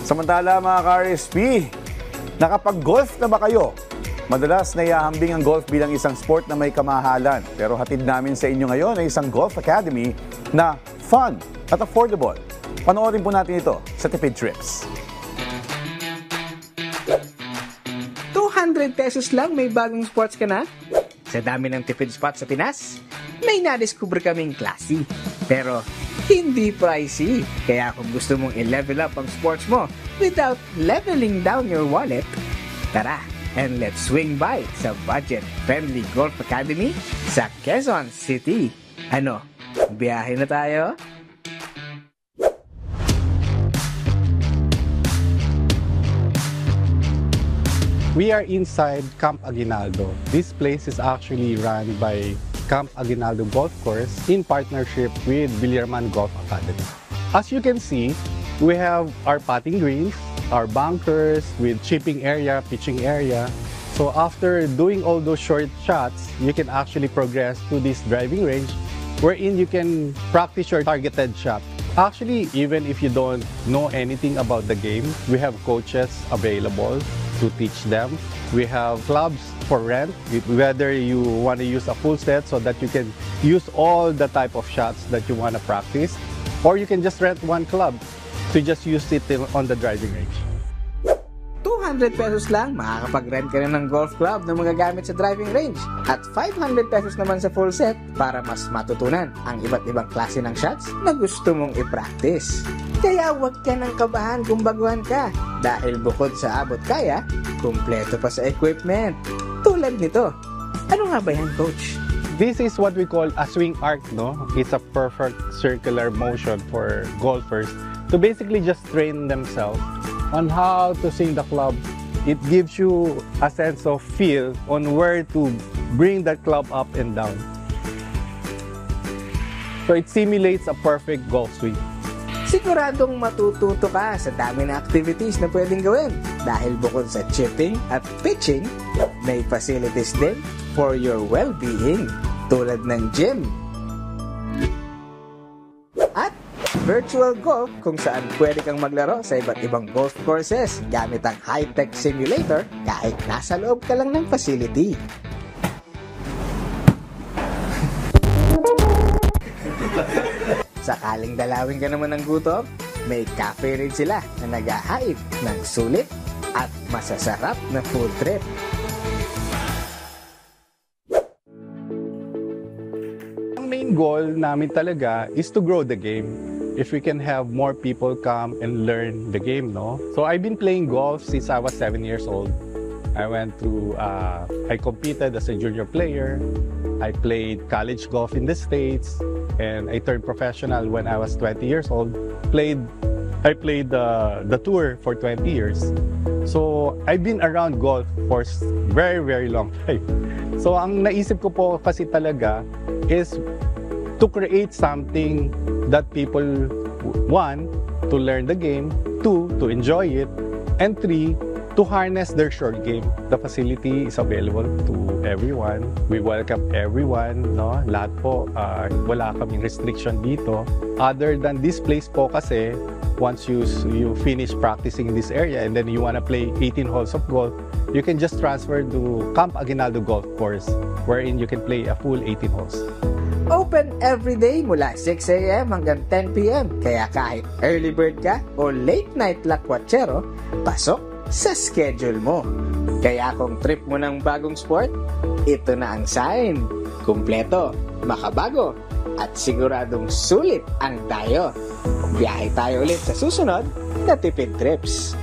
Samantala mga ka-RSP, nakapag-golf na ba kayo? Madalas naihahambing ang golf bilang isang sport na may kamahalan. Pero hatid namin sa inyo ngayon ay isang golf academy na fun at affordable. Panoorin po natin ito sa Tipid Trips. 200 pesos lang may bagong sports ka na? Sa dami ng tipid spots sa Pinas, may nadiscover kaming classy. Pero hindi pricey. Kaya kung gusto mong i-level up ang sports mo without leveling down your wallet, tara and let's swing by sa budget-friendly Golf Academy sa Quezon City. Ano, biyahe na tayo? We are inside Camp Aguinaldo. This place is actually run by Camp Aguinaldo Golf Course in partnership with Villarman Golf Academy. As you can see, we have our putting greens, our bunkers with chipping area, pitching area. So after doing all those short shots, you can actually progress to this driving range wherein you can practice your targeted shot. Actually, even if you don't know anything about the game, we have coaches available to teach them. We have clubs for rent, whether you want to use a full set so that you can use all the type of shots that you want to practice, or you can just rent one club to just use it on the driving range. 200 pesos lang, makakapag-rent ka na ng golf club na magagamit sa driving range. At 500 pesos naman sa full set para mas matutunan ang iba't ibang klase ng shots na gusto mong i-practice. Kaya huwag ka nang kabahan kung baguhan ka. Dahil bukod sa abot kaya, kumpleto pa sa equipment. Tulad nito. Ano nga ba yan, Coach? This is what we call a swing arc, no? It's a perfect circular motion for golfers to basically just train themselves on how to swing the club. It gives you a sense of feel on where to bring that club up and down. So it simulates a perfect golf swing. Siguradong matututo ka sa dami na activities na pwedeng gawin dahil bukod sa chipping at pitching, may facilities din for your well-being tulad ng gym at virtual golf kung saan pwede kang maglaro sa iba't ibang golf courses gamit ang high-tech simulator kahit nasa loob ka lang ng facility. Sakaling dalawin ka naman ng gutom, may cafe rin sila na naghahain ng sulit at masasarap na food trip. Ang main goal namin talaga is to grow the game. If we can have more people come and learn the game, no? So I've been playing golf since I was 7 years old. I went through, I competed as a junior player. I played college golf in the States, and I turned professional when I was 20 years old. I played the tour for 20 years. So I've been around golf for very, very long time. So ang naisip ko po kasi talaga is to create something that people, one, to learn the game, two, to enjoy it, and three, to harness their short game. The facility is available to everyone. We welcome everyone, no? Lahat po, wala kaming restriction dito. Other than this place po kasi, once you finish practicing in this area and then you want to play 18 holes of golf, you can just transfer to Camp Aguinaldo Golf Course, wherein you can play a full 18 holes. Open every day mula 6 a.m. hanggang 10 p.m. Kaya kahit early bird ka o late night lakwatsero, pasok sa schedule mo. Kaya kung trip mo ng bagong sport, ito na ang sign. Kumpleto, makabago, at siguradong sulit ang tayo. Biyahe tayo ulit sa susunod na Tipid Trips.